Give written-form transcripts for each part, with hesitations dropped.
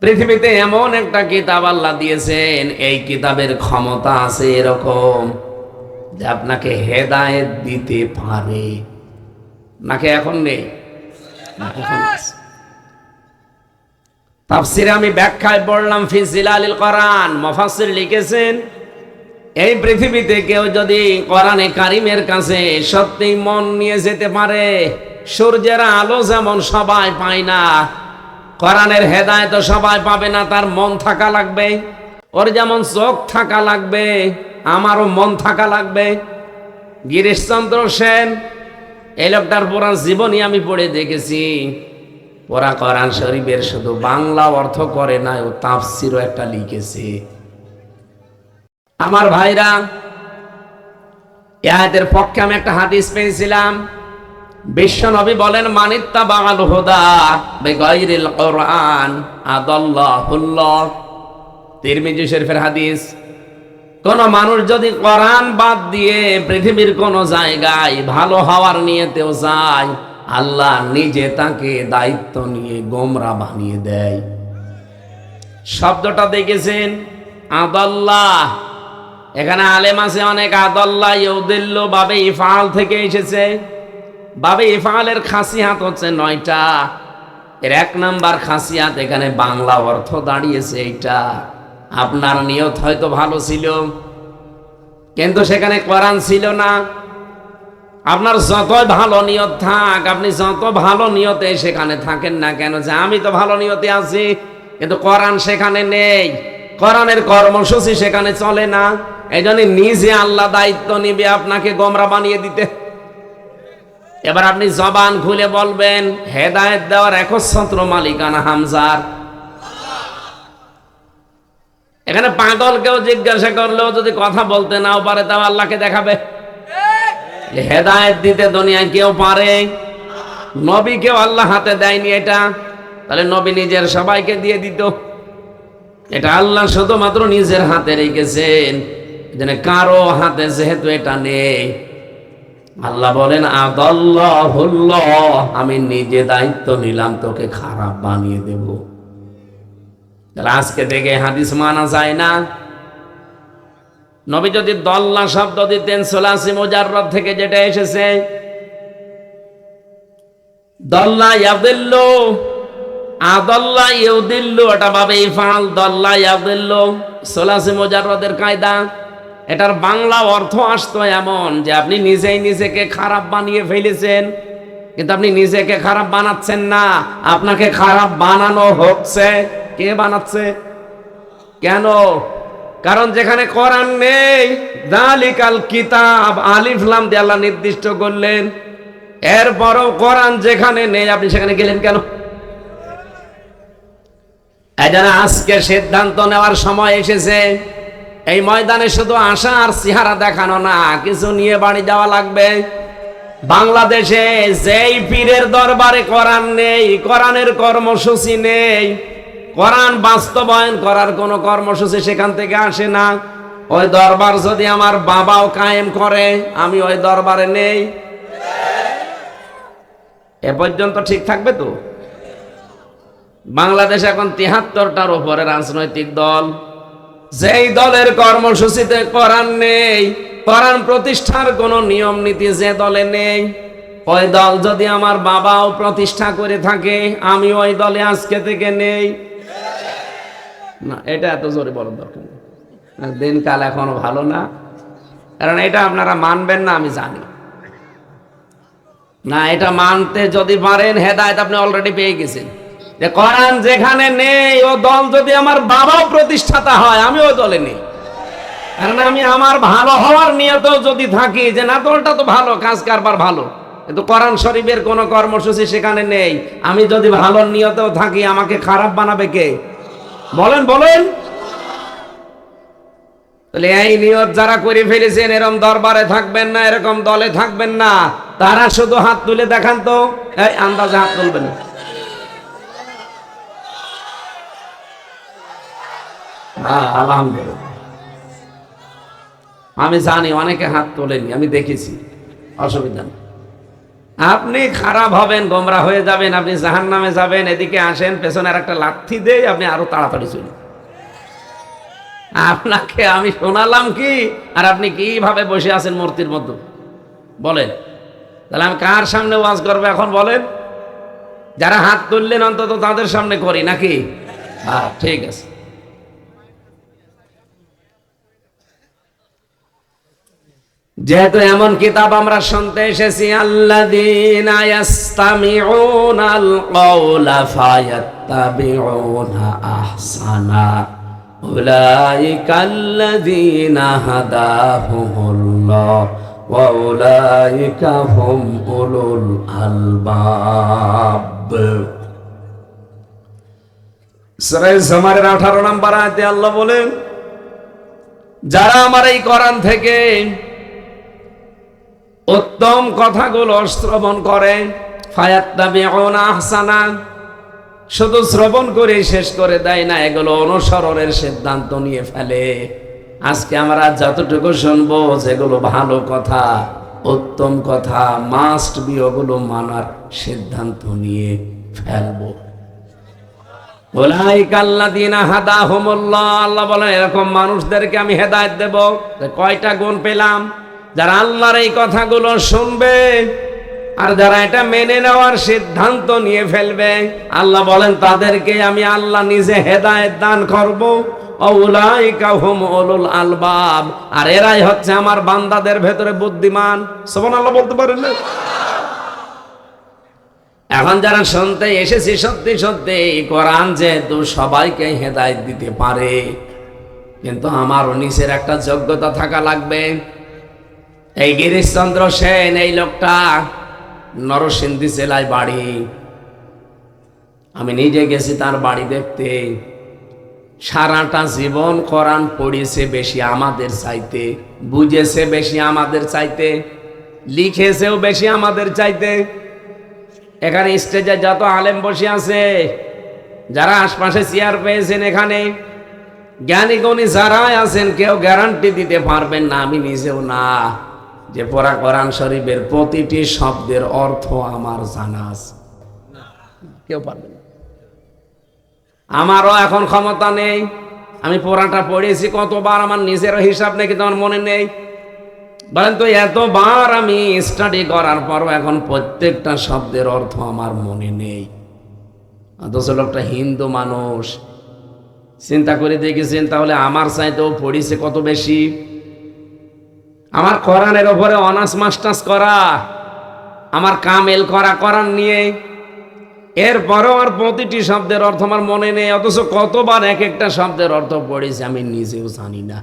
পৃথিবীতে এমন একটা কিতাব আল্লাহ দিয়েছেন, এই কিতাবের ক্ষমতা আছে এরকম যে আপনাকে হেদায়েত দিতে পারে। নাকি এখন নেই? এখন আছে। তাফসিরে আমি ব্যাখ্যায় পড়লাম ফি জিলালিল কোরআন, মুফাসসির লিখেছেন এই পৃথিবীতে কেউ যদি কোরআনে কারিমের কাছে সত্যি মন নিয়ে যেতে পারে, সূর্যের আলো যেমন সবাই পায় না, কোরআনের হেদায়েত সবাই পাবে না, তার মন থাকা লাগবে। ওর যেমন চোখ থাকা লাগবে, আমারও মন থাকা লাগবে। গিরিশচন্দ্র সেন, এই লোকটার পুরা জীবনী আমি পড়ে দেখেছি। ওরা কোরআন শরীফের শুধু বাংলা অর্থ করে না, ও তাফসিরও একটা লিখেছে। আমার ভাইরা, এই আয়াতের পক্ষে আমি একটা হাদিস পেয়েছিলাম। বিশ্ব নবী বলেন, মানিত্তাবাআল হুদা বিগাইরিল কোরআন আদাল্লাহুল্লাহ। তিরমিজি শরীফের হাদিস। কোন মানুষ যদি কোরআন বাদ দিয়ে পৃথিবীর কোন জায়গায় ভালো হওয়ার নিয়েতেও যায়, আল্লাহ নিজে তাকে দায়িত্ব নিয়ে গোমরা বানিয়ে দেয়। শব্দটা দেখেছেন, আদাল্লাহ। এখানে আলেম আছে অনেক। আদাল্লাহ ইউদিল্লু বাবে ইফআল থেকে এসেছে। বাবে ইফআলের খাসিয়াত হচ্ছে 9টা। এর 1 নাম্বার খাসিয়াত, এখানে বাংলা অর্থ দাঁড়িয়েছে এইটা। আপনার নিয়ত হয়তো ভালো ছিল, কিন্তু সেখানে কোরআন ছিল না। আপনার যতই ভালো নিয়ত থাক, আপনি যত ভালো নিয়তে সেখানে থাকেন না কেন, যে আমি তো ভালো নিয়তে আছি, কিন্তু কোরআন সেখানে নেই, কোরআনের কর্মসূচি সেখানে চলে না। এই জন্য নিজে আল্লাহ দায়িত্ব নিবে আপনাকে গোমরা বানিয়ে দিতে। এবার আপনি জবান খুলে বলবেন, হেদায়েত দেওয়ার একচ্ছত্র মালিকানা হামজার। এখানে পাগলকেও জিজ্ঞাসা করলেও যদি কথা বলতে নাও পারে, তাও আল্লাহকে দেখাবে। হেদায়েত দিতে দুনিয়ায় কেউ পারে? নবীকেও আল্লাহ হাতে দেয়নি এটা, তাহলে নবী নিজের সবাইকে দিয়ে দিত। এটা আল্লাহ শুধুমাত্র নিজের হাতে রেখেছেন, যেন কারো হাতে যেহেতু এটা নেই, আল্লাহ বলেন আদাল্লাহুল্লাহ, আমি নিজে দায়িত্ব নিলাম তোকে খারাপ বানিয়ে দেব। তাহলে আজকে থেকে হাদিস মানা যায় না। নবী যদি দল্লা শব্দ দিতেন, সুলাসি মুজাররদ থেকে যেটা এসেছে, দল্লা ইয়াদিল্লু, আদাল্লা ইউদিল্লু, এটা বাবে ইফআল, দল্লা ইয়াদিল্লু, সুলাসি মুজাররদের কায়দা। এটার বাংলা অর্থ আসতো এমন যে আপনি নিজেই নিজেকে খারাপ বানিয়ে ফেলেছেন, কিন্তু আপনি নিজেকে খারাপ বানাচ্ছেন না, আপনাকে খারাপ বানানো হচ্ছে। কে বানাচ্ছে? কেন? কারণ যেখানে কোরআন নেই, যালিকাল কিতাব, আলিফ লাম দিয়ে আল্লাহ নির্দিষ্ট করলেন। এরপরও কোরআন যেখানে নেই, আপনি সেখানে গেলেন কেন? এজন্য আজকে সিদ্ধান্ত নেওয়ার সময় এসেছে। এই ময়দানে শুধু আসা আর চেহারা দেখানো না, কিছু নিয়ে বাড়ি যাওয়া লাগবে। বাংলাদেশে যেই পীরের দরবারে কোরআন নেই, কোরআনের কর্মসূচি নেই, কোরআন বাস্তবায়ন করার কোন কর্মসূচি সেখান থেকে আসে না, ওই দরবার যদি আমার বাবাও কায়েম করে, আমি ওই দরবারে নেই, এ পর্যন্ত ঠিক থাকবে তো? বাংলাদেশ এখন 73টার উপরে রাজনৈতিক দল। যেই দলের কর্মসূচিতে কোরআন নেই, কোরআন প্রতিষ্ঠার কোন নিয়ম নীতি যে দলে নেই, ওই দল যদি আমার বাবাও প্রতিষ্ঠা করে থাকে, আমি ওই দলে আজকে থেকে নেই। না, এটা এত জোরে বলার দরকার নেই। দিনকাল এখনো ভালো না, কারণ এটা আপনারা মানবেন না আমি জানি। না, এটা মানতে যদি পারেন, হেদায়েত আপনি অলরেডি পেয়ে গেছেন। যে কোরআন যেখানে নেই, ও দল যদি আমার বাবাও প্রতিষ্ঠাতা হয়, আমি ওই দলে নেই। কারণ আমি আমার ভালো হওয়ার নিয়তেও যদি থাকি, যে না দলটা তো ভালো, কাজ কারবার ভালো, কিন্তু কোরআন শরীফের কোনো কর্মসূচি সেখানে নেই, আমি যদি ভালো নিয়তেও থাকি, আমাকে খারাপ বানাবে কে? বলেন বলেন। তাহলে এই নিয়ত যারা করে ফেলেছেন, এরকম দরবারে থাকবেন না, এরকম দলে থাকবেন না, তারা শুধু হাত তুলে দেখান তো। এই আন্দাজে হাত তুলবেন। আলহামদুলিল্লাহ, আমি জানি অনেকে হাত তোলেনি, আমি দেখেছি, অসুবিধা নেই। আপনি খারাপ হবেন, গোমরা হয়ে যাবেন, আপনি জাহান্নামে যাবেন। এদিকে আসেন, পেছনের একটা লাথি দেই, আপনি আরো তাড়াতাড়ি চলুন। আপনাকে আমি শোনালাম কি, আর আপনি কিভাবে বসে আছেন মূর্তির মতো বলেন? তাহলে আমি কার সামনে ওয়াজ করবো এখন বলেন? যারা হাত তুললেন অন্তত তাদের সামনে করি নাকি? হ্যাঁ, ঠিক আছে। যেহেতু এমন কিতাব আমরা শুনতে এসেছি, আল্লাযীনা ইয়াসতামিউনাল কওলা ফায়াত্তাবিউনা আহসানা উলাইকাল্লাযীনা হাদাহুমুল্লাহ ওয়া উলাইকা হুম উলুল আলবাব। সূরা জুমারের 18 নম্বর আয়াতে আল্লাহ বলেন, যারা আমার এই কোরআন থেকে উত্তম কথাগুলো শ্রবণ করে, ফায়াত্তাবিউনা আহসানা, শুধু শ্রবণ করে শেষ করে দেয় না, এগুলো অনুসরণের সিদ্ধান্ত নিয়ে ফেলে। আজকে আমরা যতটুকু শুনবো যেগুলো ভালো কথা, উত্তম কথা, মাস্ট বি ওগুলো মানার সিদ্ধান্ত নিয়ে ফেলবো। উলাইকাল্লাযীনা হাদাহুমুল্লাহ, আল্লাহ বলেন এরকম মানুষদেরকে আমি হেদায়েত দেব। কয়টা গুণ পেলাম? যারা আল্লাহর এই কথাগুলো শুনবে আর যারা এটা মেনে নেওয়ার সিদ্ধান্ত নিয়ে ফেলবে, আল্লাহ বলেন তাদেরকে আমি আল্লাহ নিজে হেদায়েত দান করব। উলাইকা হুম উলুল আলবাব, আর এরাই হচ্ছে আমার বান্দাদের ভেতরে বুদ্ধিমান। সুবহানাল্লাহ বলতে পারেন না? এখন যারা শুনতে এসেছি, সত্যি সত্যি কোরআন যেহেতু সবাইকে হেদায়েত দিতে পারে, কিন্তু আমার নিচের একটা যোগ্যতা থাকা লাগবে। এই গিরিশচন্দ্র সেন, এই লোকটা নরসিংদী জেলায় বাড়ি। আমি নিজে গেছি তার বাড়ি দেখতে। সারাটা জীবন কোরআন পড়েছে বেশি আমাদের চাইতে, বুঝেছে বেশি আমাদের চাইতে, লিখেছেও বেশি আমাদের চাইতে। এখানে স্টেজে যত আলেম বসে আছে, যারা আশপাশে চেয়ার পেয়েছেন, এখানে জ্ঞানী গুণী যারাই আছেন, কেউ গ্যারান্টি দিতে পারবেন না, আমি নিজেও না, যে পড়া কোরআন শরীফের প্রতিটি শব্দের অর্থ আমার জানা আছে। কেউ পারবে না। আমারও এখন ক্ষমতা নেই। আমি পড়াটা পড়েছি কতবার আমার নিজেরও হিসাব নেই, কিন্তু আমার মনে নেই। বলেন তো, এতবার আমি স্টাডি করার পরও এখন প্রত্যেকটা শব্দের অর্থ আমার মনে নেই। অথচ লোকটা হিন্দু মানুষ। চিন্তা করে দেখেছেন তাহলে আমার চাইতেও পড়িছে কত বেশি। আমার কোরআনের ওপরে অনার্স মাস্টার্স করা, আমার কামেল করা কোরআন নিয়ে, এরপরও আর প্রতিটি শব্দের অর্থ আমার মনে নেই। অথচ কতবার এক একটা শব্দের অর্থ পড়েছি আমি নিজেও জানি না।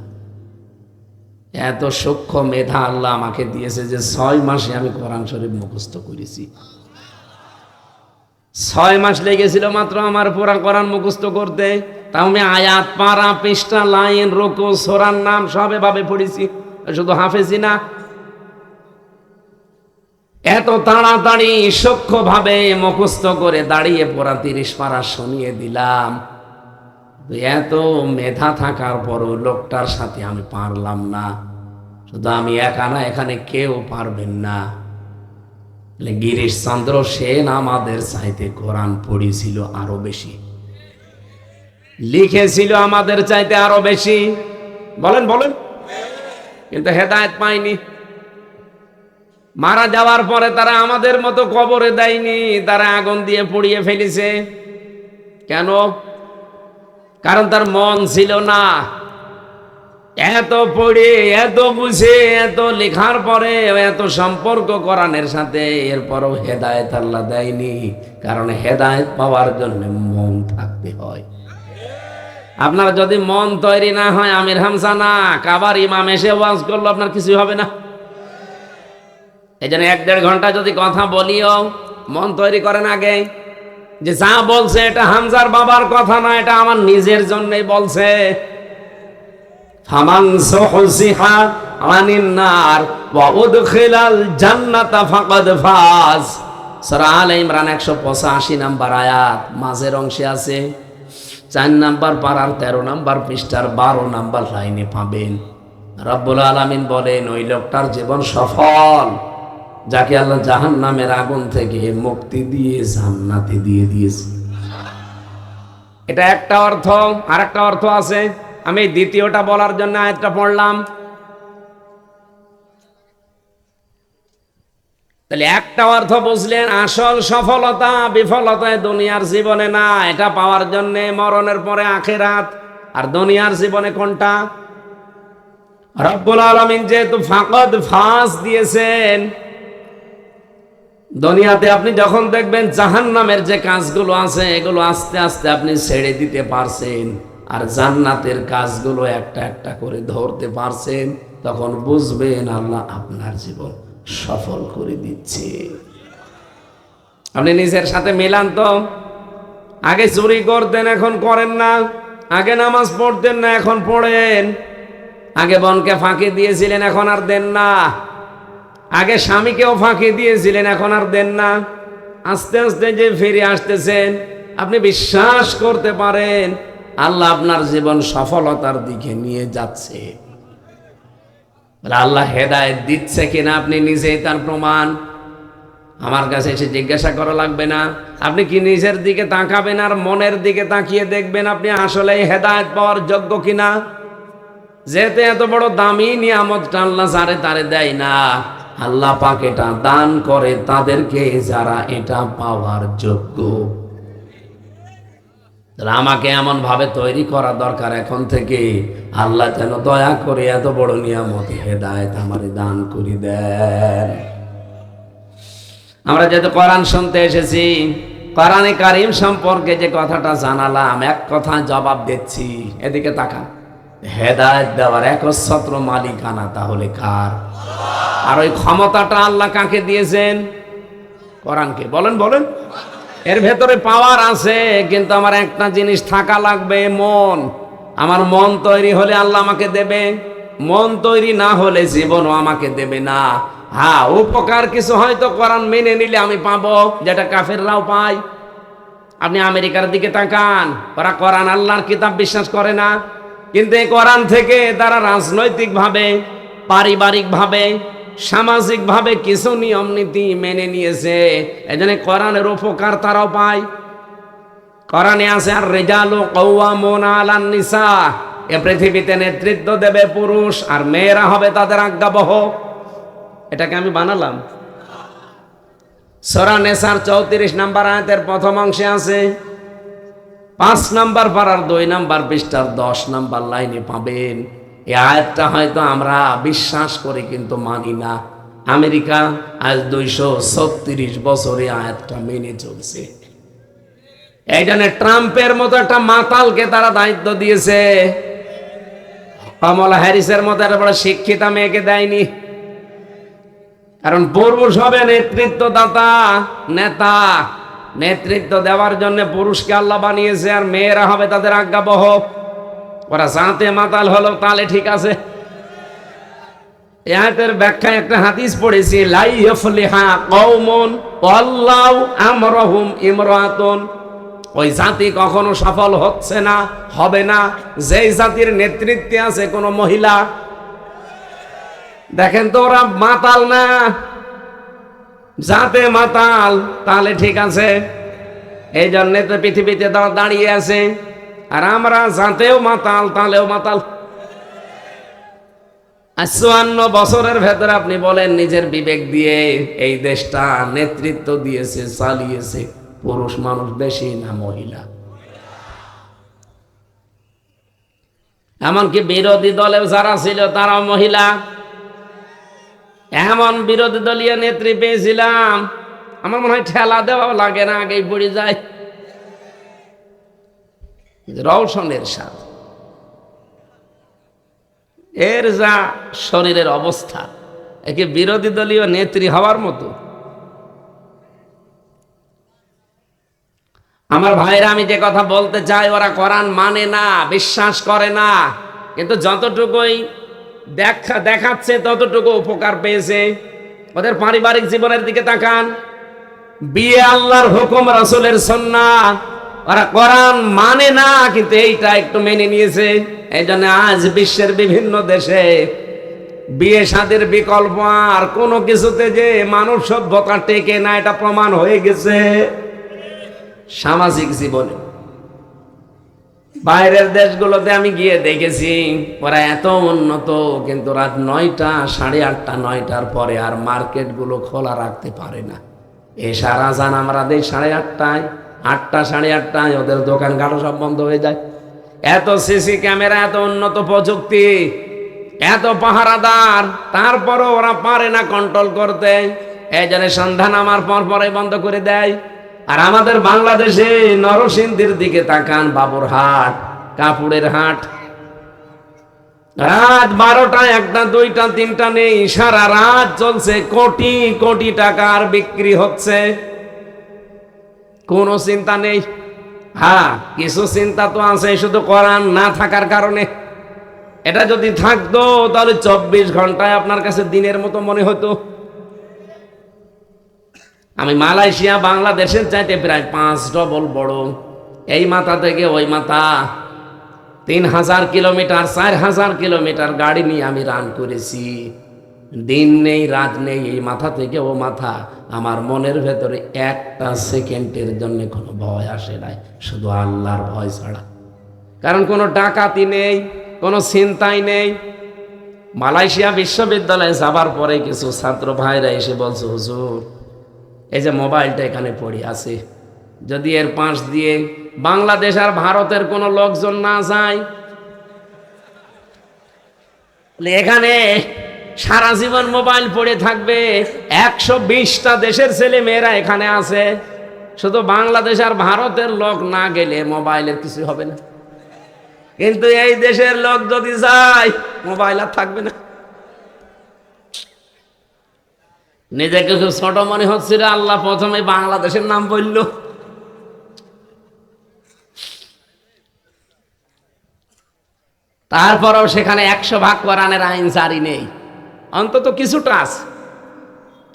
এত সূক্ষ্ম মেধা আল্লাহ আমাকে দিয়েছে যে 6 মাসে আমি কোরআন শরীফ মুখস্থ করেছি। 6 মাস লেগেছিল মাত্র আমার পুরা কোরআন মুখস্থ করতে। তাও আমি আয়াত, পারা, পৃষ্ঠা, লাইন, রুকু, সূরার নাম সব এভাবে পড়েছি, শুধু হাফেজি না। এত তাড়াতাড়ি সূক্ষ্মভাবে মুখস্থ করে দাঁড়িয়ে পড়া 30 পারা শুনিয়ে দিলাম। এত মেধা থাকার পরও লোকটার সাথে আমি পারলাম না। শুধু আমি একা না, এখানে কেউ পারবেন না। গিরিশচন্দ্র সেন আমাদের চাইতে কোরআন পড়েছিল আরো বেশি, লিখেছিল আমাদের চাইতে আরো বেশি। বলেন বলেন, কিন্তু হেদায়েত পায়নি। মারা যাওয়ার পরে তারা আমাদের মতো কবরে দেয়নি, তারা আগুন দিয়ে পুড়িয়ে ফেলেছে। কেন? কারণ তার মন ছিল না। এত পড়ে, এত বুঝে, এত লেখার পরে, এত সম্পর্ক কোরআনের সাথে, এরপরও হেদায়েত আল্লাহ দেয়নি। কারণ হেদায়েত পাওয়ার জন্য মন থাকতে হয়। আপনার যদি মন তৈরি না হয়, আমির হামজা না, কাবার ইমাম এসে ওয়াজ করলো, আপনার কিছু হবে না। এই জন্য 1-1.5 ঘন্টা যদি কথা বলিও, মন তৈরি করেন আগে, যে যা বলছে এটা হামজার বাবার কথা না, এটা আমার নিজের জন্যই বলছে। ফামান সুহসিহা আনিন নার ওয়া উদখিলাল জান্নাতা ফাকাদ ফাজ। সূরা আলে ইমরান 185 নম্বর আয়াত, মাঝের অংশে আছে। 4 নাম্বার পারার 13 নাম্বার পৃষ্ঠার 12 নাম্বার লাইনে পাবেন। রব্বুল আলামিন বলেন, ওই লোকটার জীবন সফল। যাকে আল্লাহ জাহান্নামের আগুন থেকে মুক্তি দিয়ে জান্নাতে দিয়ে দিয়েছে। এটা একটা অর্থ। আর একটা অর্থ আছে, আমি দ্বিতীয়টা বলার জন্য আয়াতটা পড়লাম। তাহলে একটা অর্থ বুঝলেন, আসল সফলতা বিফলতায় দুনিয়ার জীবনে না, এটা পাওয়ার জন্য মরণের পরে আখিরাত। আর দুনিয়ার জীবনে কোনটা? রব্বুল আলামিন যেহেতু ফাকদ ফাস দিয়েছেন, দুনিয়াতে আপনি যখন দেখবেন জাহান্নামের যে কাজগুলো আছে এগুলো আস্তে আস্তে আপনি ছেড়ে দিতে পারছেন, আর জান্নাতের কাজগুলো একটা একটা করে ধরতে পারছেন, তখন বুঝবেন আল্লাহ আপনার জীবন সফল করে দিচ্ছে। আপনি নিজের সাথে মিলান তো। আগে চুরি করতেন, এখন করেন না। আগে নামাজ পড়তেন না, এখন পড়েন। আগে বোনকে ফাঁকি দিয়েছিলেন, এখন আর দেন না। আগে স্বামীকেও ফাঁকি দিয়েছিলেন, এখন আর দেন না। আস্তে আস্তে যে ফিরে আসতেছেন, আপনি বিশ্বাস করতে পারেন আল্লাহ আপনার জীবন সফলতার দিকে নিয়ে যাচ্ছে। আল্লাহ হেদায়েত দিচ্ছে কিনা আপনি নিজেই তার প্রমাণ। আমার কাছে এসে জিজ্ঞাসা করা লাগবে না। আপনি কি নিজের দিকে তাকাবেন আর মনের দিকে তাকিয়ে দেখবেন আপনি আসলে হেদায়েত পাওয়ার যোগ্য কিনা। যেহেতু এত বড় দামি নিয়ামতটা আল্লাহ যারে তারে দেয় না, আল্লাহ পাক এটা দান করে তাদেরকে যারা এটা পাওয়ার যোগ্য। আমাকে এমন ভাবে তৈরি করা দরকার এখন থেকে, আল্লাহ যেন দয়া করে এত বড় নিয়ামত হেদায়েত আমারে দান করে দেন। আমরা যেহেতু কোরআন শুনতে এসেছি, কোরআনে কারীম সম্পর্কে যে কথাটা জানালাম, এক কথা জবাব দিচ্ছি। এদিকে তাকান। হেদায়েত দেওয়ার একচ্ছত্র মালিকানা তাহলে কার? আর ওই ক্ষমতাটা আল্লাহ কাকে দিয়েছেন? কোরআনকে। বলেন বলেন। এর ভেতরে পাওয়ার আছে, কিন্তু আমার একটা জিনিস থাকা লাগবে, মন। আমার মন তৈরি হলে আল্লাহ আমাকে দেবে, মন তৈরি না হলে জীবনও আমাকে দেবে না। হ্যাঁ, উপকার কিছু হয়তো কোরআন মেনে নিলে আমি পাবো, যেটা কাফেররাও পায়। আপনি আমেরিকার দিকে তাকান, ওরা কোরআন আল্লাহর কিতাব বিশ্বাস করে না, কিন্তু এই কোরআন থেকে তারা রাজনৈতিকভাবে, পারিবারিকভাবে, সামাজিকভাবে কিছু নিয়ম নীতি মেনে নিয়েছে। এজন্য কোরআনের উপকার তারাও পায়। কোরআনে আছে আর রিজালু কাওয়ামুনা আলান নিসা, এ পৃথিবীতে নেতৃত্ব দেবে পুরুষ আর মেয়েরা হবে তাদের আজ্ঞাবহ। এটাকে আমি বানালাম। সূরা নিসার 34 নম্বর আয়াতের প্রথম অংশে আছে। 5 নম্বর পারার 2 নম্বর পৃষ্ঠার 10 নম্বর লাইনে পাবেন। এই আয়াতটা হয়তো আমরা বিশ্বাস করে কিন্তু মানি না। আমেরিকা আজ 236 বছরে আয়াতটা মেনে চলছে। এই জন্য ট্রাম্পের মতো একটা মাতালকে তারা দায়িত্ব দিয়েছে, কমলা হ্যারিসের মতো একটা বড় শিক্ষিতা মেয়েকে দেয়নি। কারণ পুরুষ হবে নেতৃত্বদাতা, নেতা। নেতৃত্ব দেওয়ার জন্য পুরুষকে আল্লাহ বানিয়েছে, আর মেয়েরা হবে তাদের আজ্ঞাবহ। ওরা জাতে মাতাল হলো তাহলে ঠিক আছে। এই আয়াতের ব্যাখ্যায় একটা হাদিস পড়েছি, লা ইয়াফলিহা কওমুন ওয়াল্লাহু আমরহুম ইমরাতুন। ওই জাতি কখনো সফল হচ্ছে না, হবে না, যেই জাতির নেতৃত্বে আছে কোনো মহিলা। দেখেন তো, ওরা মাতাল না, জাতে মাতাল, তাহলে ঠিক আছে। এই জন্য তো পৃথিবীতে দাঁড়িয়ে আছে। আর আমরা জাতেও মাতাল, তাহলেও মাতাল। 54 বছরের ভেতরে আপনি বলেন নিজের বিবেক দিয়ে এই দেশটা নেতৃত্ব দিয়েছে, চালিয়েছে পুরুষ মানুষ বেশি না মহিলা? এমনকি বিরোধী দলেও যারা ছিল তারাও মহিলা। এমন বিরোধী দলীয় নেত্রী পেয়েছিলাম, আমার মনে হয় ঠেলা দেওয়া লাগে না, আগেই পড়ে যায়। রওশনের সাথে এর যা শরীরের অবস্থা, একে বিরোধী দলীয় নেত্রী হওয়ার মতো। আমার ভাইরা, আমি যে কথা বলতে চাই, ওরা কোরআন মানে না, বিশ্বাস করে না, কিন্তু যতটুকুই দেখাচ্ছে ততটুকু উপকার পেয়েছে। ওদের পারিবারিক জীবনের দিকে তাকান, বিয়ে আল্লাহর হুকুম, রাসূলের সুন্নাহ। ওরা কোরআন মানে না, কিন্তু এইটা একটু মেনে নিয়েছে। এই জন্য আজ বিশ্বের বিভিন্ন দেশে বিয়ে শাদীর বিকল্প আর কোনো কিছুতে যে মানব সভ্যতা টেকে না, এটা প্রমাণ হয়ে গেছে সামাজিক জীবনে। বাইরের দেশগুলোতে আমি গিয়ে দেখেছি ওরা এত উন্নত, কিন্তু রাত 9টা, 8:30, 9টার পরে আর মার্কেটগুলো খোলা রাখতে পারে না। এশার আজান আমরা দেই 8:30টায়, 8টা, 8:30টায় ওদের দোকানঘাটও সব বন্ধ হয়ে যায়। এত সিসি ক্যামেরা, এত উন্নত প্রযুক্তি, এত পাহারাদার, তারপরও ওরা পারে না কন্ট্রোল করতে। এই জন্য সন্ধ্যা নামার পরে বন্ধ করে দেয়। আর আমাদের বাংলাদেশে নরসিংদীর দিকে তাকান, বাবুরহাট, কাপুরের হাট, রাত 12টা, 1টা, 2টা, 3টা নেই, সারা রাত চলছে, কোটি কোটি টাকার বিক্রি হচ্ছে, কোনো চিন্তা নেই। হ্যাঁ, কিছু চিন্তা তো আছে, শুধু কোরআন না থাকার কারণে। এটা যদি থাকতো তাহলে 24 ঘন্টায় আপনার কাছে দিনের মতো মনে হতো। আমি মালয়েশিয়া বাংলাদেশের চাইতে প্রায় 5 ডবল বড়। এই মাথা থেকে ওই মাথা 3000 কিলোমিটার, 4000 কিলোমিটার গাড়ি নিয়ে আমি রান করেছি। দিন নেই রাত নেই, এই মাথা থেকে ও মাথা। আমার মনের ভেতরে একটা সেকেন্ডের জন্য কোনো ভয় আসে নাই, শুধু আল্লাহর ভয় ছাড়া। কারণ কোনো ডাকাতি নেই, কোনো চিন্তাই নেই। মালয়েশিয়া বিশ্ববিদ্যালয়ে যাবার পরে কিছু ছাত্র ভাইরা এসে বলছে, হুজুর এই যে মোবাইলটা এখানে পড়ে আছে, যদি এর পাশ দিয়ে বাংলাদেশ আর ভারতের কোনো লোকজন না যায়, এখানে সারা জীবন মোবাইল পড়ে থাকবে। 120টা দেশের ছেলে মেয়েরা এখানে আছে, শুধু বাংলাদেশ আর ভারতের লোক না গেলে মোবাইলের কিছু হবে না। কিন্তু এই দেশের লোক যদি যায়, মোবাইল আর থাকবে না। নিজেকে খুব ছোট মনে হচ্ছিল, আল্লাহ প্রথমে বাংলাদেশের নাম বলল। তারপরেও সেখানে 100 ভাগ কোরআনের আইন জারি নেই, অন্তত কিছুটা আছে,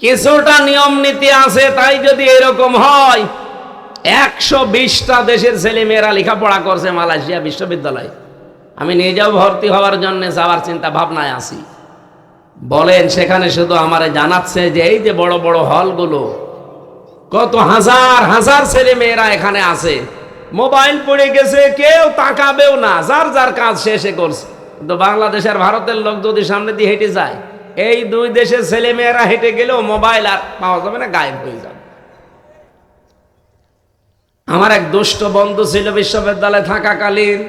কিছুটা নিয়ম নীতি আছে। তাই যদি এরকম হয়, 120টা দেশের ছেলে মেয়েরা লেখাপড়া করছে মালয়েশিয়া বিশ্ববিদ্যালয়ে। আমি নিজেও ভর্তি হওয়ার জন্য যাওয়ার চিন্তা ভাবনায় আছি। বলেন, সেখানে শুধু আমারে জানাচ্ছে যে এই যে বড় বড় হলগুলো, কত হাজার হাজার ছেলে মেয়েরা এখানে আছে, মোবাইল পড়ে গেছে, কেউ তাকাবেও না, যার যার কাজ শেষে করছে। কিন্তু বাংলাদেশ আর ভারতের লোক যদি সামনে দিয়ে হেঁটে যায়, এই দুই দেশের ছেলে মেয়েরা হেঁটে গেলেও মোবাইল আর পাওয়া যাবে না, গায়েব হয়ে যাবে। আমার এক দুষ্ট বন্ধু ছিল বিশ্ববিদ্যালয়ে থাকাকালীন,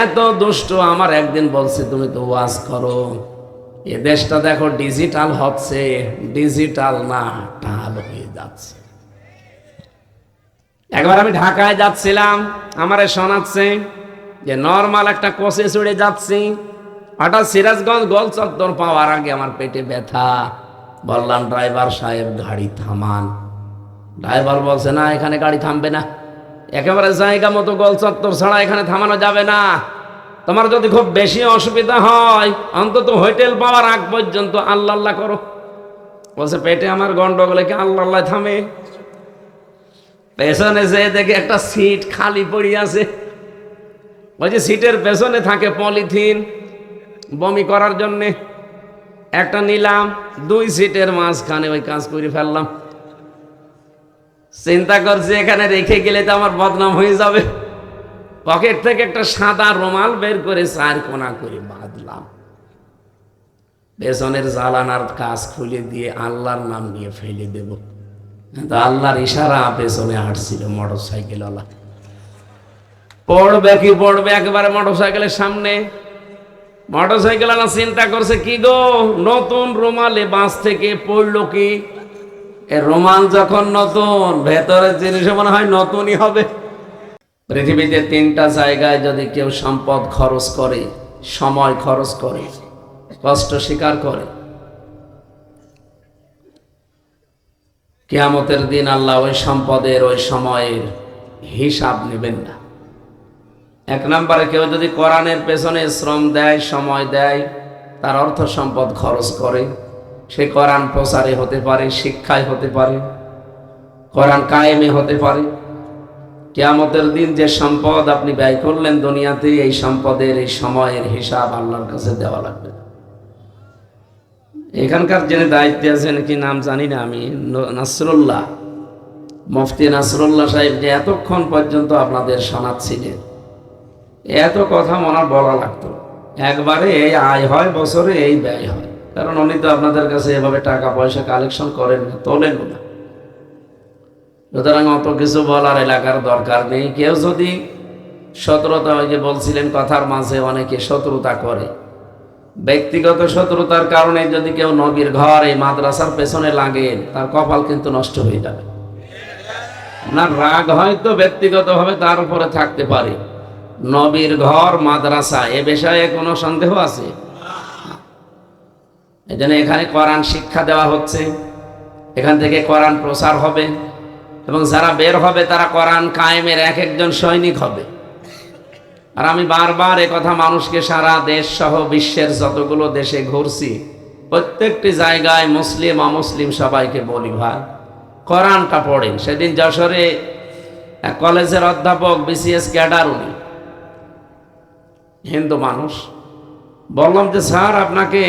এত দুষ্ট। আমার একদিন বলছে, তুমি তো ওয়াজ করো, এ দেশটা দেখো ডিজিটাল হচ্ছে, ডিজিটাল না টাল হয়ে যাচ্ছে। একবার আমি ঢাকায় যাচ্ছিলাম, আমারে শোনাচ্ছে যে নর্মাল একটা কোচে চড়ে যাচ্ছি, হঠাৎ সিরাজগঞ্জ গোল চত্বর পাওয়ার আগে আমার পেটে ব্যথা। বললাম, ড্রাইভার সাহেব গাড়ি থামান। ড্রাইভার বলছে, না এখানে গাড়ি থামবে না, একেবারে জায়গা মতো গোল চত্বর ছাড়া এখানে থামানো যাবে না। তোমার যদি খুব বেশি অসুবিধা হয়, অন্তত হোটেল পাওয়ার আগ পর্যন্ত আল্লাহ আল্লাহ করো। বলছে, পেটে আমার গন্ডগোলে কি আল্লাহ আল্লাহ থামে? পেছনে যে দেখে একটা সিট খালি পড়ে আছে, ওই যে সিটের পেছনে থাকে পলিথিন বমি করার জন্যে, একটা নিলাম, 2 সিটের মাঝখানে ওই কাজ করে ফেললাম। চিন্তা করছি এখানে রেখে গেলে তো আমার বদনাম হয়ে যাবে। পকেট থেকে একটা সাদা রুমাল বের করে 4 কোনা করে বাঁধলাম, পেছনের জালানার কাজ খুলে দিয়ে আল্লাহর নাম নিয়ে ফেলে দেব। কিন্তু আল্লাহর ইশারা পেছনে হাঁটছিল মোটরসাইকেল ওয়ালা। পড়বে কি পড়বে একেবারে মোটরসাইকেলের সামনে। মোটরসাইকেল ওয়ালা চিন্তা করছে, কি গো, নতুন রুমালে বাঁশ থেকে পড়লো কি? এ রুমাল যখন নতুন, ভেতরের জিনিস মনে হয় নতুনই হবে। পৃথিবীতে 3টা জায়গায় যদি কেউ সম্পদ খরচ করে, সময় খরচ করে, কষ্ট স্বীকার করে, কিয়ামতের দিন আল্লাহ ওই সম্পদের, ওই সময়ের হিসাব নেবেন না। 1 নম্বরে, কেউ যদি কোরআনের পেছনে শ্রম দেয়, সময় দেয়, তার অর্থ সম্পদ খরচ করে, সে কোরআন প্রচারে হতে পারে, শিক্ষায় হতে পারে, কোরআন কায়েমে হতে পারে। কিয়ামতের দিন যে সম্পদ আপনি ব্যয় করলেন দুনিয়াতে, এই সম্পদের, এই সময়ের হিসাব আল্লাহর কাছে দেওয়া লাগবে। এখানকার যিনি দায়িত্বে আছেন কি নাম জানি না আমি, নাসরুল্লাহ, মুফতি নাসরুল্লাহ সাহেব, যে এতক্ষণ পর্যন্ত আপনাদের শোনাচ্ছিলেন, এত কথা ওনার বলা লাগতো। একবারে এই আয় হয় বছরে, এই ব্যয় হয়, কারণ উনি তো আপনাদের কাছে এভাবে টাকা পয়সা কালেকশন করেন না, তোলেন না। সুতরাং অত কিছু বলার এলাকার দরকার নেই। কেউ যদি শত্রুতা, ওই যে বলছিলেন কথার মাঝে অনেকে শত্রুতা করে, ব্যক্তিগত শত্রুতার কারণে যদি কেউ নবীর ঘর এই মাদ্রাসার পেছনে লাগে, তার কপাল কিন্তু নষ্ট হয়ে যাবে। আপনার রাগ হয়তো ব্যক্তিগতভাবে তার উপরে থাকতে পারে, নবীর ঘর মাদ্রাসা এ বিষয়ে কোনো সন্দেহ আছে? এই জন্য এখানে কোরআন শিক্ষা দেওয়া হচ্ছে, এখান থেকে কোরআন প্রচার হবে, এবং যারা বের হবে তারা কোরআন কায়েমের এক একজন সৈনিক হবে। আর আমি বারবার এ কথা মানুষকে সারা দেশ সহ বিশ্বের যতগুলো দেশে ঘুরছি, প্রত্যেকটি জায়গায় মুসলিম অমুসলিম সবাইকে বলি, ভাই কোরআনটা পড়েন। সেদিন যশোরে এক কলেজের অধ্যাপক, বিসিএস ক্যাডার, উনি হিন্দু মানুষ, বললাম যে স্যার আপনাকে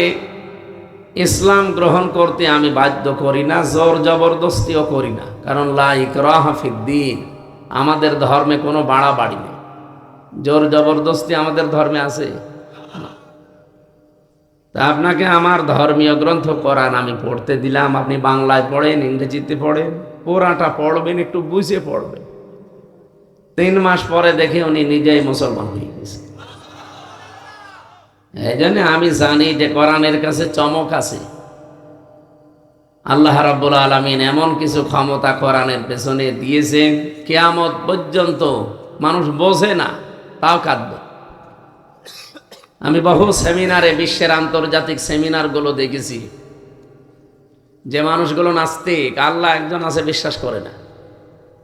ইসলাম গ্রহণ করতে আমি বাধ্য করি না, জোর জবরদস্তিও করি না, কারণ লা ইকরাহা ফিদ্দীন, আমাদের ধর্মে কোনো বাড়াবাড়ি নেই, জোর জবরদস্তি আমাদের ধর্মে আছে। তা আপনাকে আমার ধর্মীয় গ্রন্থ কোরআন আমি পড়তে দিলাম, আপনি বাংলায় পড়েন, ইংরেজিতে পড়েন, পুরাটা পড়বেন, একটু বুঝে পড়বেন। 3 মাস পরে দেখে উনি নিজেই মুসলমান হয়ে গেছে। এই জন্য আমি জানি যে কোরআনের কাছে চমক আছে। আল্লাহ রাব্বুল আলামিন এমন কিছু ক্ষমতা কোরআনের পেছনে দিয়েছেন, কিয়ামত পর্যন্ত মানুষ বোঝে না, তাও কাঁদবে। আমি বহু সেমিনারে, বিশ্বের আন্তর্জাতিক সেমিনারগুলো দেখেছি, যে মানুষগুলো নাস্তিক, আল্লাহ একজন আছে বিশ্বাস করে না,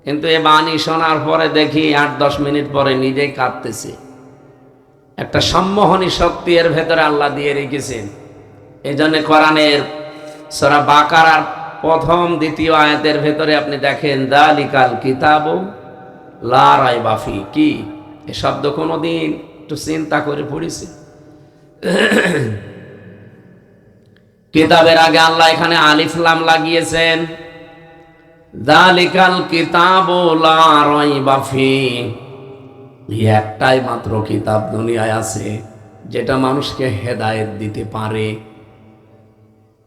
কিন্তু এ বাণী শোনার পরে দেখি 8-10 মিনিট পরে নিজেই কাঁদতেছে। একটা সম্মোহনী শক্তি এর ভেতরে আল্লাহ দিয়ে রেখেছেন। এই জন্য কোরআনের সূরা বাকারার 1-2 আয়াতের ভেতরে আপনি দেখেন, যালিকাল কিতাবু লা রাইবা ফি, কি এই শব্দ কোনোদিন একটু চিন্তা করে পড়েছি? কিতাবের আগে আল্লাহ এখানে আলিফ লাম লাগিয়েছেন। যালিকাল কিতাবু লা রাইবা ফি, একটাই মাত্র কিতাব দুনিয়ায় আছে যেটা মানুষকে হেদায়েত দিতে পারে।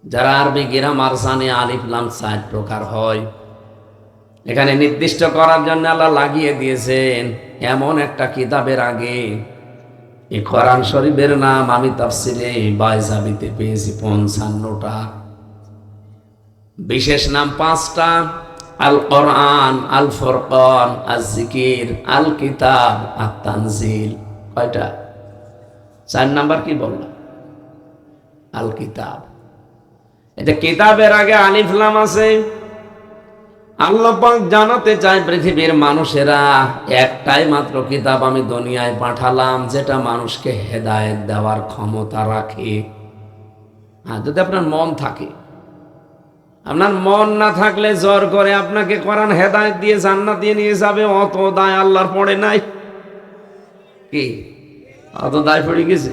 যারা আরবি গ্রামার জানে, আলিফ লাম 4 প্রকার হয়, এখানে নির্দিষ্ট করার জন্য আল্লাহ লাগিয়ে দিয়েছেন এমন একটা কিতাবের আগে। এই কোরআন শরীফের নাম আমি তাফসিরে বাইজাবিতে পেয়েছি 55টা, বিশেষ নাম 5টা, আল কোরআন, আল ফুরকান, আল জিকির, আল কিতাব, আত তানজিল। কয়টা? 4 নাম্বার কি বললাম? আল কিতাব। এটা কিতাবের আগে আলিফ লাম আছে। আল্লাহ পাক জানাতে চায় পৃথিবীর মানুষেরা, একটাই মাত্র কিতাব আমি দুনিয়ায় পাঠালাম যেটা মানুষকে হেদায়েত দেওয়ার ক্ষমতা রাখে। আর যদি আপনার মন থাকে, আপনার মন না থাকলে জোর করে আপনাকে কোরআন হেদায়েত দিয়ে জান্নাত দিয়ে নিয়ে যাবে, অত দায় আল্লাহর পড়ে নাই কি? অত দায় পড়ে গেছে?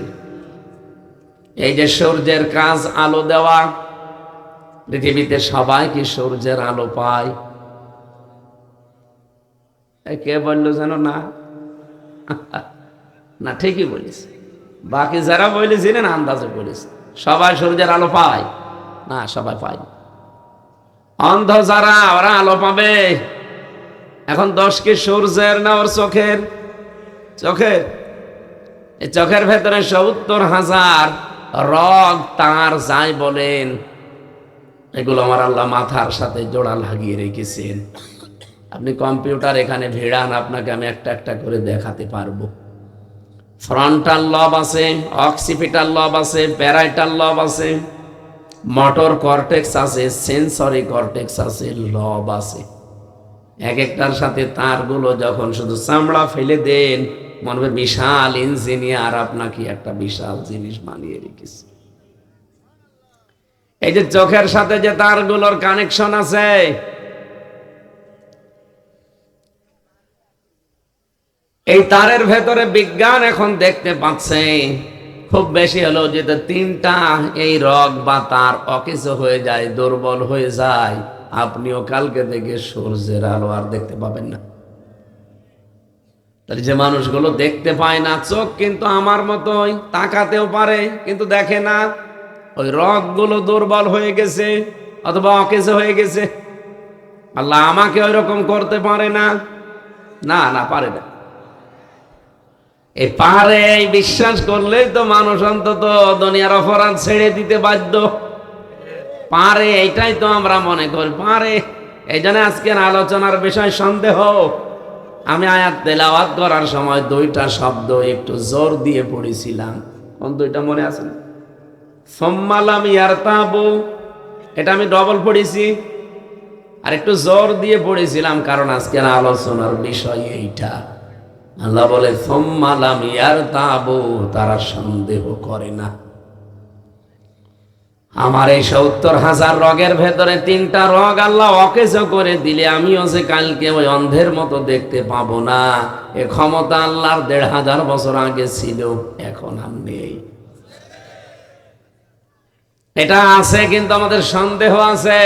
এই যে সূর্যের কাজ আলো দেওয়া, পৃথিবীতে সবাই কি সূর্যের আলো পায়? কে বলল যেন না? না, ঠিকই বলিস। বাকি যারা বলেছিলেন আন্দাজে বলিস, সবাই সূর্যের আলো পায় না, সবাই পায় না। অন্ধ যারা, ওরা আলো পাবে। এখন দোষ কি সূর্যের না ওর চোখের? চোখের। এই চোখের ভেতরে 70,000 রগ তার, যাই বলেন, এগুলো আমার আল্লাহ মাথার সাথে জোড়া লাগিয়ে রেখেছেন। আপনি কম্পিউটার এখানে ভিড়ান, আপনাকে আমি একটা একটা করে দেখাতে পারবো। ফ্রন্টাল লব আছে, অক্সিপিটাল লব আছে, প্যারাইটাল লব আছে, মোটর কর্টেক্স আছে, সেন্সরি কর্টেক্স আছে, লব আছে। এক একটার সাথে তারগুলো যখন শুধু চামড়া ফেলে দেন, মনে হবে বিশাল ইঞ্জিনিয়ার আপনাকে একটা বিশাল জিনিস বানিয়ে রেখেছে। এই যে চোখের সাথে যে তারগুলোর কানেকশন আছে, এই তারের ভেতরে বিজ্ঞান এখন দেখতে পাচ্ছে খুব বেশি হলো যেটা তিনটা এই রগ বা তার অকেজ হয়ে যায়, দুর্বল হয়ে যায়, আপনিও কালকে থেকে সূর্যের আলো আর দেখতে পাবেন না। তাহলে যে মানুষগুলো দেখতে পায় না, চোখ কিন্তু আমার মতোই, তাকাতেও পারে কিন্তু দেখে না, ওই রগগুলো দুর্বল হয়ে গেছে অথবা অকেজ হয়ে গেছে। আল্লাহ আমাকে ওই রকম করতে পারে না, না না পারে না। এই পারে এই বিশ্বাস করলেই তো মানুষ অন্তত দুনিয়ার অপরাধ ছেড়ে দিতে বাধ্য। পারে এইটাই তো আমরা মনে করি পারে। এই জন্য আজকের আলোচনার বিষয় সন্দেহ। আমি আয়াত তেলাওয়াত করার সময় দুইটা শব্দ একটু জোর দিয়ে পড়েছিলাম। কোন দুইটা মনে আছে না? সুম্মালাম ইয়ারতাবু, এটা আমি ডবল পড়েছি, আর একটু জোর দিয়ে পড়েছিলাম কারণ আজকের আলোচনার বিষয় এইটা। আল্লাহ বলে সুম্মালাম ইয়ারতাবু, তারা সন্দেহ করে না। আমার এই ৭০,০০০ রগের ভেতরে তিনটা রগ আল্লাহ অকেজ করে দিলে আমিও যে কালকে ওই অন্ধের মতো দেখতে পাবো না, এ ক্ষমতা আল্লাহর ১৫০০ বছর আগে ছিল, এখন আর নেই। এটা আছে কিন্তু আমাদের সন্দেহ আছে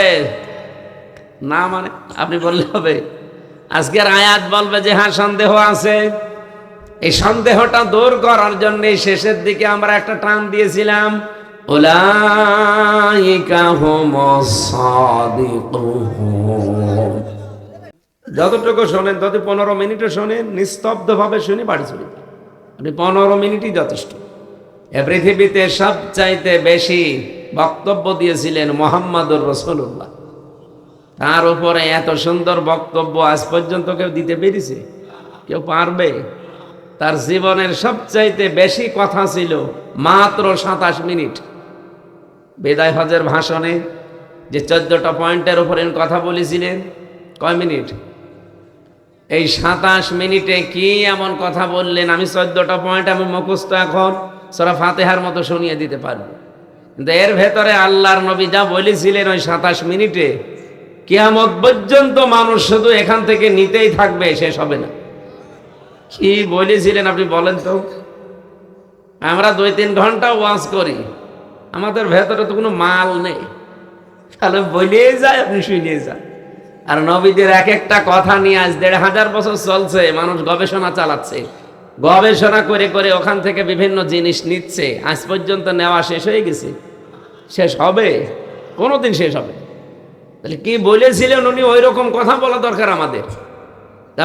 না। মানে আপনি বললে হবে, আজকের আয়াত বলবে যে হ্যাঁ সন্দেহ আছে। এই সন্দেহটা দূর করার জন্য শেষের দিকে আমরা একটা টান দিয়েছিলাম, উলাইকা হুমুস সাদিকুন। যতটুকু শোনেন, যদি 15 মিনিটও শোনেন, নিস্তব্ধ ভাবে শুনে বাড়ি চলে যান। আপনি 15 মিনিটই যথেষ্ট। এ পৃথিবীতে সবচাইতে বেশি বক্তব্য দিয়েছিলেন মুহাম্মদুর রাসূলুল্লাহ। তার উপরে এত সুন্দর বক্তব্য আজ পর্যন্ত কেউ দিতে পেরেছে? কেউ পারবে? তার জীবনের সবচাইতে বেশি কথা ছিল মাত্র 27 মিনিট। বিদায় হজের ভাষণে যে 14টা পয়েন্টের উপরে কথা বলেছিলেন, কয় মিনিট? এই 27 মিনিটে কি এমন কথা বললেন? আমি 14টা পয়েন্ট আমি মুখস্থ এখন সূরা ফাতিহার মতো শুনিয়ে দিতে পারবো, কিন্তু এর ভেতরে আল্লাহর নবী যা বলেছিলেন ওই 27 মিনিটে, কিয়ামত পর্যন্ত মানুষ শুধু এখান থেকে নিতেই থাকবে, শেষ হবে না। কি বলেছিলেন আপনি বলেন তো? আমরা 2-3 ঘন্টা ওয়াজ করি, আমাদের ভেতরে তো কোনো মাল নেই, তাহলে বলিয়ে যায় আপনি শুনিয়ে যান। আর নবীদের এক একটা কথা নিয়ে আজ ১৫০০ বছর চলছে, মানুষ গবেষণা চালাচ্ছে, গবেষণা করে করে ওখান থেকে বিভিন্ন জিনিস নিচ্ছে। আজ পর্যন্ত নেওয়া শেষ হয়ে গেছে? শেষ হবে? কোনোদিন শেষ হবে? তাহলে কি বলেছিলেন উনি, ওই রকম কথা বলা দরকার আমাদের।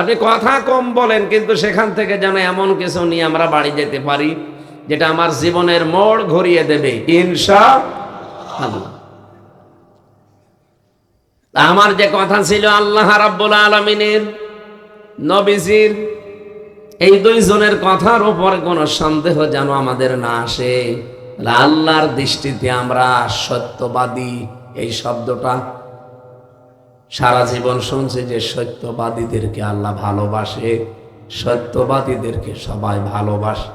আপনি কথা কম বলেন, কিন্তু সেখান থেকে যেন এমন কিছু নিয়ে আমরা বাড়ি যেতে পারি যেটা আমার জীবনের মোড় ঘুরিয়ে দেবে ইনশাআল্লাহ। আমার যে কথা ছিল আল্লাহ রাব্বুল আলামিনের, নবীজির, এই দুইজনের কথার উপর কোনো সন্দেহ যেন আমাদের না আসে। আল্লাহর দৃষ্টিতে আমরা সত্যবাদী, এই শব্দটা সারা জীবন শুনছি যে সত্যবাদীদেরকে আল্লাহ ভালোবাসে, সত্যবাদীদেরকে সবাই ভালোবাসে।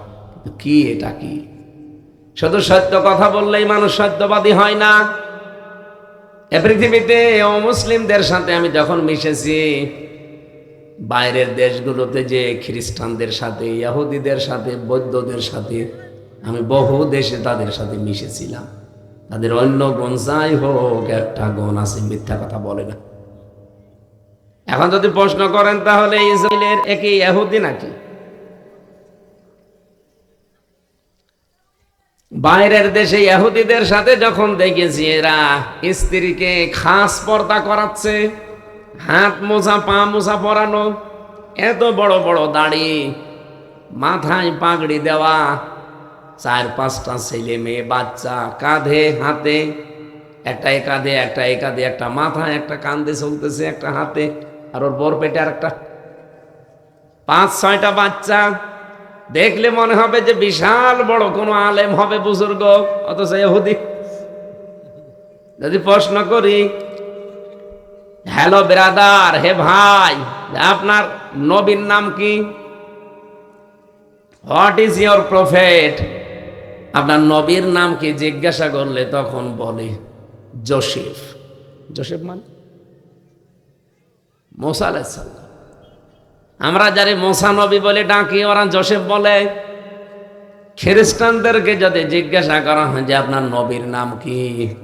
কি এটা কি? শুধু সত্য কথা বললেই মানুষ সত্যবাদী হয় না। এ পৃথিবীতে অমুসলিমদের সাথে আমি যখন মিশেছি, বাইরের দেশগুলোতে যে খ্রিস্টানদের সাথে, ইহুদিদের সাথে, বৌদ্ধদের সাথে, আমি বহু দেশে তাদের সাথে মিশেছিলাম। তাদের অন্য গুণ যাই হোক, একটা গুণ আছে, মিথ্যা কথা বলে না। এখন যদি প্রশ্ন করেন তাহলে ইসরায়েলের একই ইহুদি নাকি? বাইরের দেশে ইহুদিদের সাথে যখন দেখেছি এরা স্ত্রীকে খাস পর্দা করাচ্ছে, হাত মোজা পা মোজা পরানো, এত বড় বড় দাড়ি, মাথায় পাগড়ি দেওয়া, 4-5টা ছেলে মেয়ে বাচ্চা, কাঁধে হাতে, একটা এ কাঁধে একটা এ কাঁধে, একটা মাথায় একটা কাঁধে চলতেছে, একটা হাতে, আর ওর বর পেটে আর একটা, 5-6টা বাচ্চা। দেখলে মনে হবে যে বিশাল বড় কোনো আলেম হবে, বুজুর্গ, অথচ ইহুদি। যদি প্রশ্ন করি, হ্যালো ব্রাদার, হে ভাই, আপনার নবীর নাম কি? What is your prophet? আপনার নবীর নাম কি জিজ্ঞাসা করলে তখন বলে জোসেফ। জোসেফ মানে মুসা আলাইহিস সালাম। আমরা যারে মুসা নবী বলে ডাকি, ওরা জোসেফ বলে। খ্রিস্টানদেরকে যদি জিজ্ঞাসা করা হয় যে আপনার নবীর নাম কি,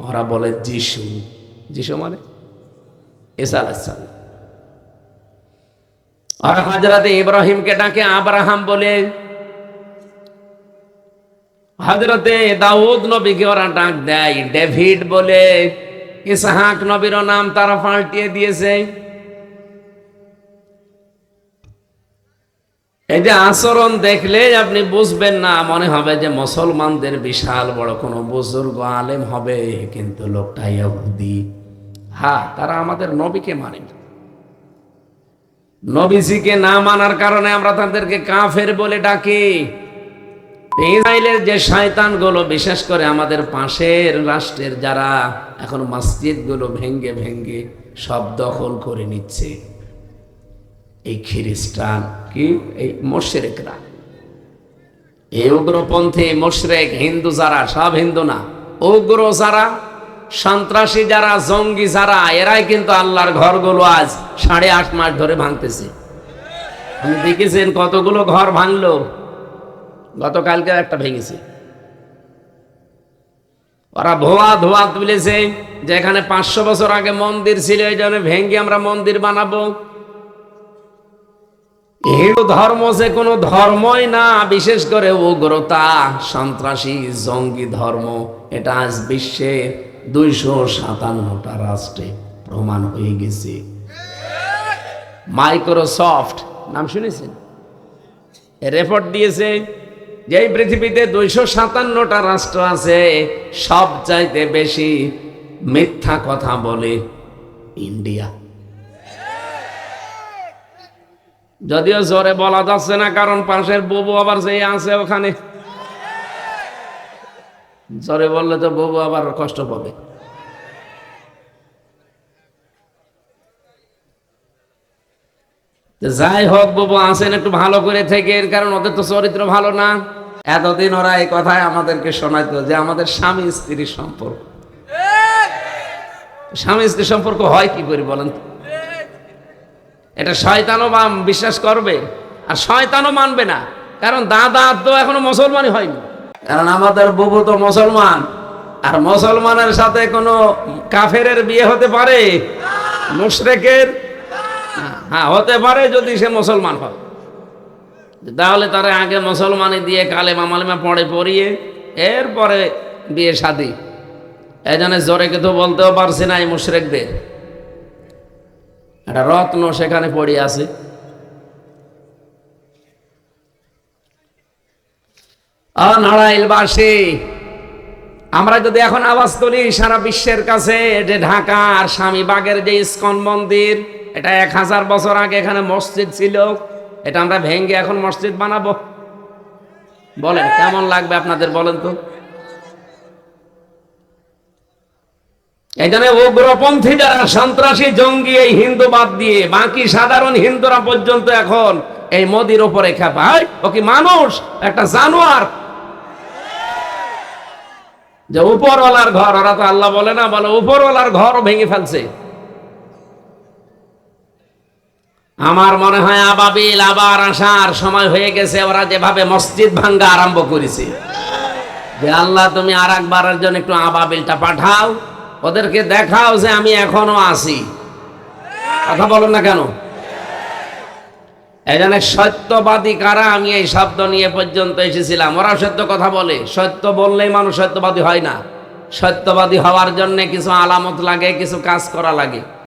ওরা বলে যিশু। যিশু মানে ঈসা আলাইহিস সালাম। আর হযরত ইব্রাহিমকে ডাকে আব্রাহাম বলে, হযরতে দাউদ নবীকে ওরা ডাক দেয় ডেভিড বলে, ইসহাক নবীর নাম তারা পাল্টিয়ে দিয়েছে। এই যে আচরণ দেখলে আপনি বুঝবেন না, মনে হবে যে মুসলমানদের বিশাল বড় কোনো বুজুর্গ আলেম হবে, কিন্তু লোকটা ইহুদি। হ্যাঁ, তারা আমাদের নবীকে মানে না। নবীজিকে না মানার কারণে আমরা তাদেরকে কাফের বলে ডাকি। ইসরায়েলের যে শয়তানগুলো, বিশেষ করে আমাদের পাশের রাষ্ট্রের যারা এখন মসজিদগুলো ভেঙ্গে ভেঙ্গে সব দখল করে নিচ্ছে, এই খ্রিস্টান কি এই মুশরিকরা, এই উগ্রপন্থী মুশরিক হিন্দু যারা, সব হিন্দু না, উগ্র যারা, সন্ত্রাসী যারা, জঙ্গি যারা, এরাই কিন্তু আল্লাহর ঘরগুলো আজ 8.5 মাস ধরে ভাঙতেছে। আপনি দেখেছেন কতগুলো ঘর ভাঙলো? গতকালকে একটা ভেঙেছে। ওরা ধোয়া ধোয়া তুলেছে যে এখানে 500 বছর আগে মন্দির ছিল, এই জন্য ভেঙে আমরা মন্দির বানাবো। হিন্দু ধর্ম যে কোনো ধর্মই না, বিশেষ করে উগ্রতা, সন্ত্রাসী, জঙ্গি ধর্ম, এটা আজ বিশ্বে 257টা রাষ্ট্রে প্রমাণ হয়ে গেছে। মাইক্রোসফট নাম শুনেছেন? রিপোর্ট দিয়েছে যে এই পৃথিবীতে 257টা রাষ্ট্র আছে, সবচাইতে বেশি মিথ্যা কথা বলে ইন্ডিয়া। যদিও জোরে বলা যাচ্ছে না, কারণ পাশের বুবু আবার যে আছে ওখানে, জোরে বললে তো বুবু আবার কষ্ট পাবে। যাই হোক, বুবু আছেন একটু ভালো করে থেকে, এর কারণ ওদের তো চরিত্র ভালো না। এতদিন ওরা এই কথায় আমাদেরকে শোনাইতো যে আমাদের স্বামী স্ত্রীর সম্পর্ক। স্বামী স্ত্রীর সম্পর্ক হয় কি করে বলেন তো? এটা শয়তানও বিশ্বাস করবে, আর শয়তানও মানবে না, কারণ দাদা তো এখনো মুসলমানই হয়নি। কারণ আমাদের বুবু তো মুসলমান, আর মুসলমানের সাথে কোনো কাফেরের বিয়ে হতে পারে? মুশরিকের? হ্যাঁ, হতে পারে যদি সে মুসলমান হয়, তাহলে তারা আগে মুসলমানি দিয়ে কালেমা মালেমা পড়িয়ে এরপরে বিয়ে শাদী। এই জন্য জোরে তো বলতেও পারছি না এই মুশরিকদের। একটা রত্ন সেখানে পড়ে আছে। নারায়ণবাসী, আমরা যদি এখন আওয়াজ তুলি সারা বিশ্বের কাছে যে ঢাকার স্বামীবাগের যে ইস্কন মন্দির, এটা 1000 বছর আগে এখানে মসজিদ ছিল, এটা আমরা ভেঙ্গে এখন মসজিদ বানাবো, বলেন কেমন লাগবে আপনাদের? বলেন তো। এই জন্য উগ্রপন্থী যারা, সন্ত্রাসী, জঙ্গি, এই হিন্দু বাদ দিয়ে বাকি সাধারণ হিন্দুরা পর্যন্ত এখন এই মোদির উপরে খেপায়। ও কি মানুষ? একটা জানোয়ার। যে উপরওয়ালার ঘর, ওরা তো আল্লাহ বলে না, বলে উপরওয়ালার ঘর ভেঙে ফেলছে। আমার মনে হয় আবাবিল আবার আসার সময় হয়ে গেছে। ওরা যেভাবে মসজিদ ভাঙ্গা আরম্ভ করেছে, যে আল্লাহ তুমি আর একবারের জন্য একটু আবাবিলটা পাঠাও, ওদেরকে দেখাও যে আমি এখনো আছি। কথা বলেন না কেন? এই জন্য সত্যবাদী কারা, আমি এই শব্দ নিয়ে পর্যন্ত এসেছিলাম। ওরা সত্য কথা বলে, সত্য বললেই মানুষ সত্যবাদী হয় না। সত্যবাদী হওয়ার জন্য কিছু আলামত লাগে, কিছু কাজ করা লাগে।